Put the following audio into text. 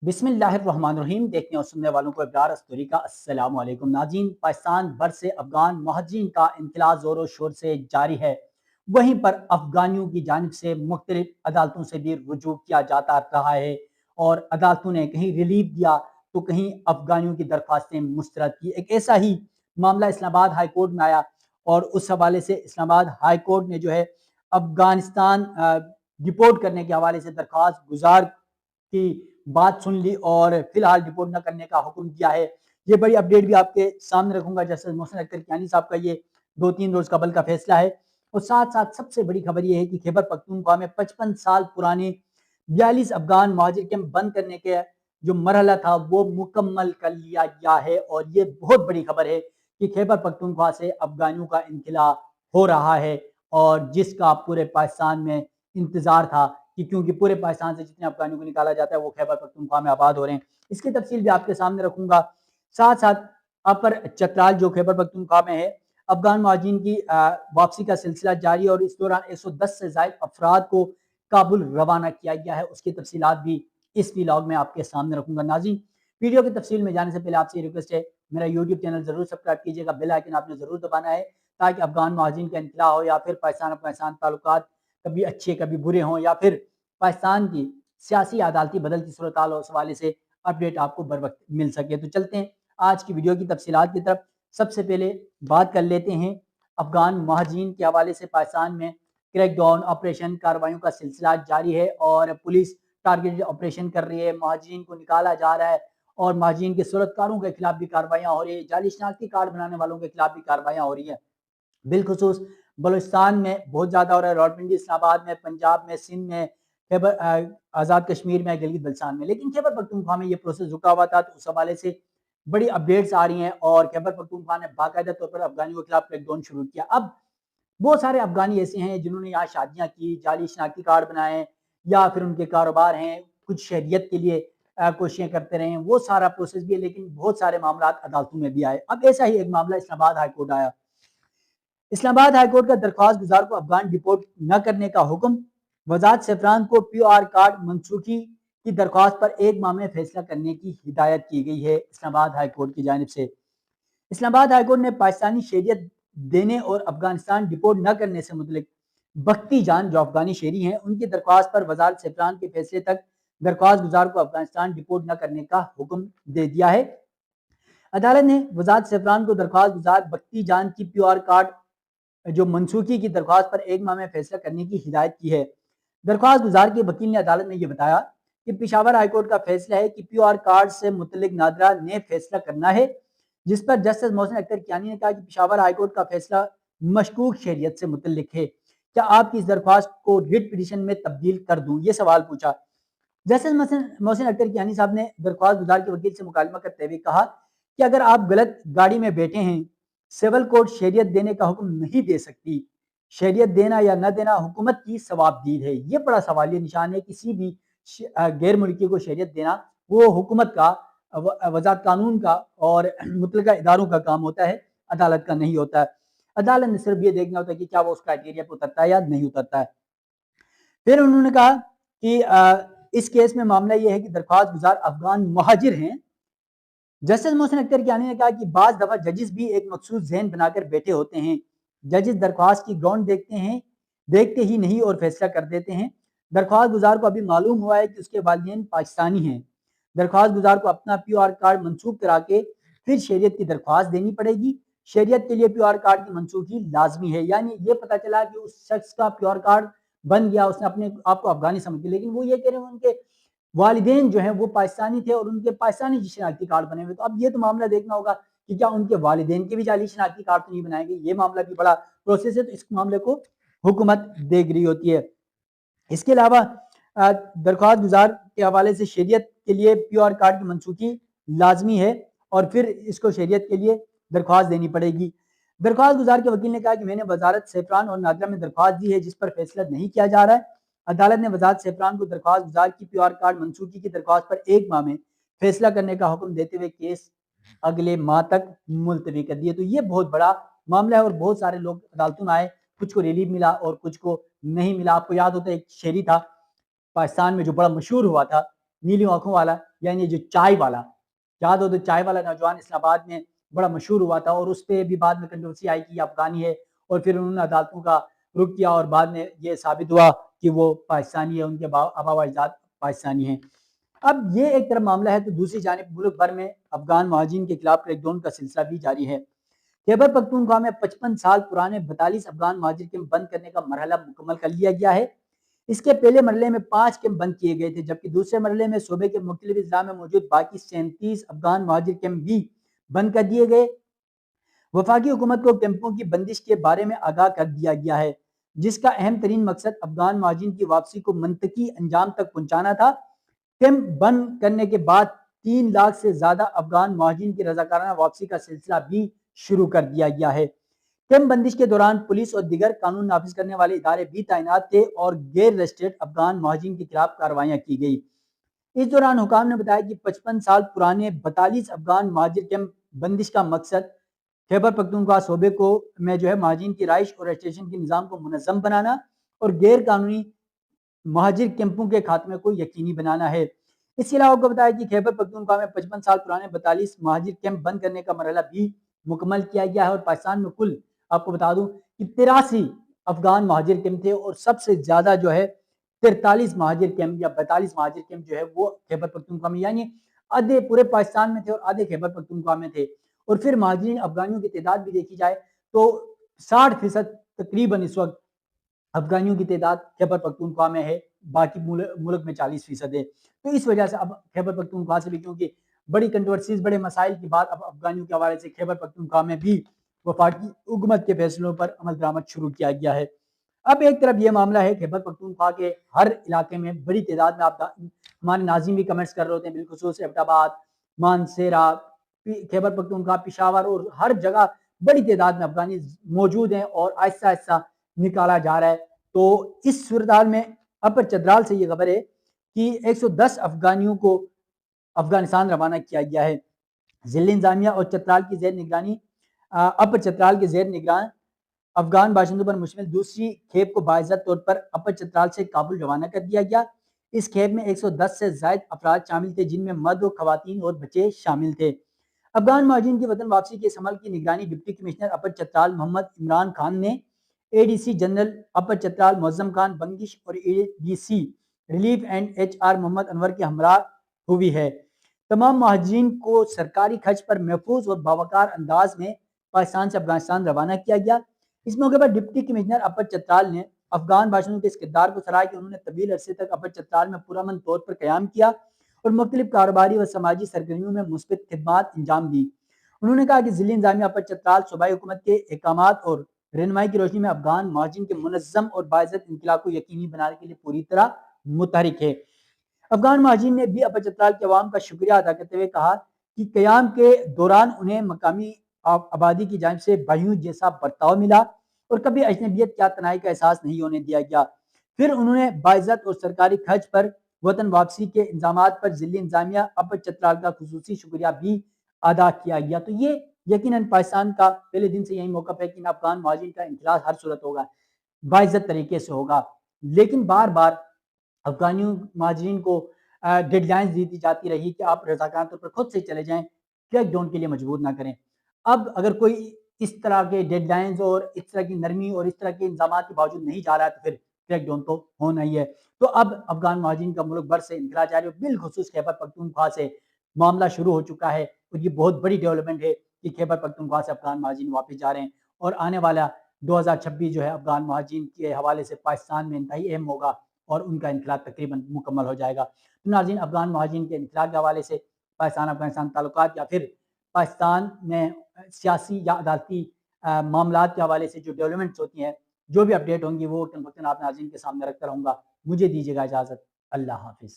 बिस्मिल्लाहिर्रहमानिर्रहीम। देखने और सुनने वालों को इब्रार अस्तूरी का अस्सलाम वालेकुम। नाज़रीन, पाकिस्तान भर से अफगान महाजिन का इंतला ज़ोर शोर से जारी है। वहीं पर अफगानियों की जानिब से मुख्तलिफ अदालतों से भी रुजू किया जाता रहा है और अदालतों ने कहीं रिलीफ दिया तो कहीं अफगानियों की दरख्वास्तें मुस्तरद की। एक ऐसा ही मामला इस्लामाबाद हाई कोर्ट में आया और उस हवाले से इस्लामाबाद हाई कोर्ट ने जो है अफगानिस्तान डिपोर्ट करने के हवाले से दरख्वास्त गुजार की बात सुन ली और फिलहाल रिपोर्ट न करने का हुक्म दिया है। ये बड़ी अपडेट भी आपके सामने रखूंगा। जैसे मोहसिन अख्तर कियानी साहब का ये 2-3 रोज कबल का फैसला है। और साथ साथ सबसे बड़ी खबर ये है कि खैबर पख्तूनख्वा में 55 साल पुराने 42 अफगान महाजिर कैंप बंद करने के जो मरहला था वो मुकम्मल कर लिया गया है। और ये बहुत बड़ी खबर है कि खैबर पख्तूनख्वा से अफगानियों का इनखिला हो रहा है और जिसका पूरे पाकिस्तान में इंतजार था कि क्योंकि पूरे पाकिस्तान से जितने अफगानियों को निकाला जाता है वो खैबर पख्तूनख्वा में आबाद हो रहे हैं। इसकी तफसील भी आपके सामने रखूंगा। साथ साथ अपर चतराल जो खैबर पख्तूनख्वा में है, अफगान महाजिन की वापसी का सिलसिला जारी और इस दौरान 110 से ज्यादा अफराद को काबुल रवाना किया गया है। उसकी तफसीलात भी इस व्लॉग में आपके सामने रखूंगा। नाज़रीन, वीडियो की तफसील में जाने से पहले आपसे रिक्वेस्ट है, मेरा यूट्यूब चैनल जरूर सब्सक्राइब कीजिएगा, बेल आइकन आपने जरूर दबाना है ताकि अफगान महाजिन का इंतला हो या फिर पाकिस्तान अफगानिस्तान ताल्लुकात कभी अच्छे कभी बुरे हों या फिर पाकिस्तान की सियासी अदालती बदलती सूरत हाल उस हवाले से अपडेट आपको बर वक्त मिल सके। तो चलते हैं आज की वीडियो की तफसीलात की तरफ। सबसे पहले बात कर लेते हैं अफगान महाजिन के हवाले से। पाकिस्तान में क्रैकडाउन ऑपरेशन कार्रवाइयों का सिलसिला जारी है और पुलिस टारगेटेड ऑपरेशन कर रही है। महाजिन को निकाला जा रहा है और महाजिन के सूरतकारों के खिलाफ भी कार्रवाइयाँ हो रही है। जाली शनाख्ती कार्ड बनाने वालों के खिलाफ भी कार्रवाइयाँ हो रही है। बिलखुसूस बलूचिस्तान में बहुत ज़्यादा हो रहा है, रावलपिंडी इस्लामाबाद में, पंजाब में, सिंध में, खैबर आज़ाद कश्मीर में, गिलगित बल्तिस्तान में। लेकिन खैबर पख्तूनख्वा में ये प्रोसेस रुका हुआ था तो उस हवाले से बड़ी अपडेट्स आ रही हैं और खैबर पख्तूनख्वा ने बाकायदा तौर पर अफगानियों के खिलाफ क्रैकडाउन शुरू किया। अब बहुत सारे अफगानी ऐसे हैं जिन्होंने यहाँ शादियाँ की, जाली शनाख्ती कार्ड बनाए या फिर उनके कारोबार हैं, कुछ शहरियत के लिए कोशिशें करते रहे। वो सारा प्रोसेस भी है, लेकिन बहुत सारे मामला अदालतों में भी आए। अब ऐसा ही एक मामला इस्लामाबाद हाईकोर्ट आया। इस्लामाबाद हाईकोर्ट का दरख्वास्त गुजार को अफगान डिपोर्ट न करने का हुक्म। वजारत सेफरान को पीओआर कार्ड मनसूखी की दरख्वास्त पर एक माह में फैसला करने की हिदायत की गई है इस्लामाबाद हाईकोर्ट की जानिब से। इस्लामाबाद हाईकोर्ट ने पाकिस्तानी शहरियत देने और अफगानिस्तान डिपोर्ट न करने से मुतल्लिक बख्ती जान जो अफगानी शहरी हैं उनकी दरख्वास्त पर वजारत सेफरान के फैसले तक दरख्वास्त गुजार को अफगानिस्तान डिपोर्ट न करने का हुक्म दे दिया है। अदालत ने वजारत सेफरान को दरख्वास्त गुजार बख्ती जान की पीओआर कार्ड जो मनसूखी की दरख्वास्त पर एक माह में फैसला करने की हिदायत की है। दरख्वास्त गुजार के वकील ने अदालत में यह बताया कि पेशावर हाईकोर्ट का फैसला है कि पीओआर कार्ड से मुतल्लिक नादरा ने फैसला करना है, जिस पर जस्टिस मोहसिन अख्तर कियानी ने कहा कि पेशावर हाईकोर्ट का फैसला मशकूक शहरियत से मुतल्लिक है, क्या आपकी इस दरख्वास्त को रिट पिटीशन में तब्दील कर दूं, ये सवाल पूछा। जस्टिस मोहसिन अख्तर कियानी साहब ने दरख्वास्त गुजार के वकील से मुकालमा करते हुए कहा कि अगर आप गलत गाड़ी में बैठे हैं, सिविल कोर्ट शहरियत देने का हुक्म नहीं दे सकती। शहरियत देना या न देना हुकूमत की सवाबदीद है। ये बड़ा सवालिया निशान है। किसी भी गैर मुल्की को शहरियत देना वो हुकूमत का, वजारत कानून का और मुतलका इदारों का काम होता है, अदालत का नहीं होता है। अदालत ने सिर्फ ये देखना होता है कि क्या वो उस क्राइटेरिया पर उतरता है या नहीं उतरता है। फिर उन्होंने कहा कि इस केस में मामला यह है कि दरख्वास्त गुजार अफगान महाजिर हैं। जस्टिस मोहसिन अख्तर कियानी ने कहा कि बाज दफा जजिस भी एक मखसूस जहन बनाकर बैठे होते हैं। जजिस दरख्वास्त की ग्राउंड देखते ही नहीं और फैसला कर देते हैं। दरख्वास्त गुजार को अभी मालूम हुआ है कि उसके वालिदैन पाकिस्तानी हैं। दरख्वास्त गुजार को अपना पीओआर कार्ड मनसूख करा के फिर शहरियत की दरख्वास्त देनी पड़ेगी। शहरियत के लिए पीओआर कार्ड की मनसूखी लाजमी है। यानी ये पता चला कि उस शख्स का पीओआर कार्ड बन गया, उसने अपने आप को अफगानी समझ लिया, लेकिन वो ये कह रहे हैं उनके वालिदैन जो हैं वो पाकिस्तानी थे और उनके पाकिस्तानी शनाख्ती कार्ड बने हुए। तो अब ये तो मामला देखना होगा कि क्या उनके वालिदैन के भी जाली शनाख्ती कार्ड तो नहीं बनाएंगे। ये मामला भी बड़ा प्रोसेस है, तो इस मामले को हुकूमत देख रही होती है। इसके अलावा दरख्वास्त गुजार के हवाले से शहरियत के लिए पीओआर कार्ड की मनसूखी लाजमी है और फिर इसको शहरियत के लिए दरख्वास्त देनी पड़ेगी। दरख्वास्त गुजार के वकील ने कहा कि मैंने वजारत सेफरान और नादरा में दरख्वास्त दी है जिस पर फैसला नहीं किया जा रहा है। अदालत ने वजारत सेफरान को दरख्वास्त गुजार की पीओआर कार्ड मनसूखी की दरख्वास्त पर एक माह में फैसला करने का हुक्म देते हुए केस अगले माह तक मुलतवी कर दिए। तो ये बहुत बड़ा मामला है और बहुत सारे लोग अदालतों में आए, कुछ को रिलीफ मिला और कुछ को नहीं मिला। आपको याद होता है एक शहरी था पाकिस्तान में जो बड़ा मशहूर हुआ था نیلی آنکھوں والا، یعنی جو چائے والا، یاد ہو تو چائے والا نوجوان اسلام آباد میں بڑا مشہور ہوا تھا، اور اس پہ بھی بعد میں کنٹروورسی آئی کہ یہ افغانی ہے، اور پھر انہوں نے عدالتوں کا رخ کیا اور بعد میں یہ ثابت ہوا کہ وہ پاکستانی ہے، ان کے آبا و اجداد پاکستانی ہیں۔ اب یہ ایک طرف معاملہ ہے، تو دوسری جانب ملک بھر میں افغان مہاجرین کے خلاف کریک ڈاؤن کا سلسلہ بھی جاری ہے۔ خیبر پختونخوا میں 55 سال پرانے 42 افغان مہاجر کیمپ بند کرنے کا مرحلہ مکمل کر لیا گیا ہے۔ اس کے پہلے مرحلے میں 5 کیمپ بند کیے گئے تھے، جبکہ دوسرے مرحلے میں صوبے کے مختلف اضلاع میں موجود باقی 37 افغان مہاجر کیمپ بھی بند کر دیے گئے۔ وفاقی حکومت کو کیمپوں کی بندش کے بارے میں آگاہ کر دیا گیا ہے، جس کا اہم ترین مقصد افغان مہاجرین کی واپسی کو منطقی انجام تک پہنچانا تھا۔ کیمپ بند کرنے کے بعد 3 لاکھ سے زیادہ افغان مہاجرین کی رضاکارانہ واپسی کا سلسلہ بھی شروع کر دیا گیا ہے۔ کیمپ بندش کے دوران پولیس اور دیگر قانون نافذ کرنے والے ادارے بھی تعینات تھے اور غیر رجسٹرڈ افغان مہاجرین کے خلاف کارروائیاں کی گئی۔ اس دوران حکام نے بتایا کہ 55 سال پرانے 42 افغان مہاجر کیمپ بندش کا مقصد خیبر پختونخوا صوبے کو میں مہاجرین کی رہائش اور رجسٹریشن کے نظام کو منظم بنانا اور غیر قانونی مہاجر کیمپوں کے خاتمے کو یقینی بنانا ہے۔ اس کے علاوہ آپ کو بتایا کہ خیبر پختونخوا میں 55 سال پرانے 42 مہاجر کیمپ بند کرنے کا مرحلہ بھی مکمل کیا گیا ہے، اور پاکستان میں کل آپ کو بتا دوں کہ 83 افغان مہاجر کیمپ تھے، اور سب سے زیادہ 43 مہاجر کیمپ یا 42 مہاجر کیمپ وہ خیبر پختونخوا میں، یعنی آدھے پورے پاکستان میں تھے اور آدھے خیبر پختونخوا میں تھے۔ اور پھر مہاجرین افغانیوں کی تعداد بھی دیکھی جائے تو 60% تقریباً اس وقت افغانیوں کی تعداد خیبر پختونخوا میں ہے، باقی ملک میں 40% ہے۔ تو اس وجہ سے اب خیبر پختونخوا سے بھی، کیونکہ بڑی کنٹروورسیز، بڑے مسائل کی بات اب افغانیوں کے حوالے سے خیبر پختونخوا میں بھی وفاقی حکومت کے فیصلوں پر عمل درآمد شروع کیا گیا ہے۔ اب ایک طرف یہ معاملہ ہے خیبر پختونخوا کے ہر علاقے میں بڑی تعداد میں، آپ ہمارے ناظرین بھی کمنٹس کر رہے ہوتے ہیں، بالخصوص ایبٹ آباد، مانسیرا، خیبر پختونخوا، پشاور، اور ہر جگہ بڑی تعداد میں افغانی موجود ہیں اور آہستہ آہستہ نکالا جا رہا ہے۔ تو اس صورتحال میں اپر چترال سے یہ خبر ہے کہ 110 افغانیوں کو افغانستان روانہ کیا گیا ہے۔ ضلع انتظامیہ اور چترال کی زیر نگرانی اپر چترال کے زیر نگران افغان باشندوں پر مشتمل دوسری کھیپ کو باعزت طور پر اپر چترال سے کابل روانہ کر دیا گیا۔ اس کھیپ میں 110 سے زائد افراد شامل تھے، جن میں مرد و خواتین اور بچے شامل تھے۔ افغان مہاجرین کی وطن واپسی کے اس عمل کی نگرانی deputy commissioner upper Chitral Muhammad Imran Khan نے، A D C general upper Chitral Moazzam Khan Bangash اور A D C relief and H R Muhammad Anwar کے ہمراہ ہوئی ہے۔ تمام مہاجرین کو سرکاری خرچ پر محفوظ اور باوقار انداز میں پاکستان سے افغانستان روانہ کیا گیا۔ اس موقع پر ڈپٹی کمشنر اپر چترال نے افغان باشندوں کے اس کردار کو سراہا کہ انہوں نے طویل عرصے تک اپر چترال میں پرامن طور پر قیام کیا اور مختلف کاروباری و سماجی سرگرمیوں میں مثبت خدمات انجام دی۔ انہوں نے کہا کہ ضلع انتظامیہ اپر چترال صوبائی حکومت کے احکامات اور رہنمائی کی روشنی میں افغان مہاجرین کے منظم اور باعزت انخلا کو یقینی بنانے کے لیے پوری طرح متحرک ہے۔ افغان مہاجرین نے بھی اپر چترال کے عوام کا شکریہ ادا کرتے ہوئے کہا کہ قیام کے دوران انہیں مقامی آبادی کی جانب سے بھائیوں جیسا برتاؤ ملا اور کبھی اجنبیت یا تنہائی کا احساس نہیں ہونے دیا گیا۔ پھر انہوں نے باعزت اور سرکاری خرچ پر وطن واپسی کے انتظامات پر ضلع انتظامیہ اپر چترال کا خصوصی شکریہ بھی ادا کیا گیا۔ تو یہ یقیناً پاکستان کا پہلے دن سے یہی موقف ہے کہ ان افغان مہاجرین کا انخلاص ہر صورت ہوگا، باعزت طریقے سے ہوگا، لیکن بار بار افغانیوں مہاجرین کو ڈیڈ لائنز دی جاتی رہی کہ آپ رضاکارانہ طور پر خود سے چلے جائیں، کریک ڈاؤن کے لیے مجبور نہ کریں۔ اب اگر کوئی اس طرح کے ڈیڈ لائنز اور اس طرح کی نرمی اور اس طرح کے انتظامات کے باوجود نہیں جا رہا ہے تو پھر کریک ڈاؤن تو ہونا ہی ہے۔ تو اب افغان مہاجرین کا ملک بھر سے انخلا جاری ہے، بالخصوص خیبر پختونخوا سے معاملہ شروع ہو چکا ہے، اور یہ بہت بڑی ڈیولپمنٹ ہے کہ خیبر پختونخوا سے افغان مہاجرین واپس جا رہے ہیں، اور آنے والا 2026 افغان مہاجرین کے حوالے سے پاکستان میں انتہائی اہم ہوگا اور ان کا انخلا تقریباً مکمل ہو جائے گا۔ تو ناظرین، افغان مہاجرین کے انخلا کے حوالے سے پاکستان افغانستان تعلقات یا پھر پاکستان میں سیاسی یا عدالتی معاملات کے حوالے سے جو ڈیولپمنٹس ہوتی ہیں، جو بھی اپڈیٹ ہوں گی وہ آپ ناظرین کے سامنے رکھتا رہوں گا۔ مجھے دیجیے گا اجازت، اللہ حافظ۔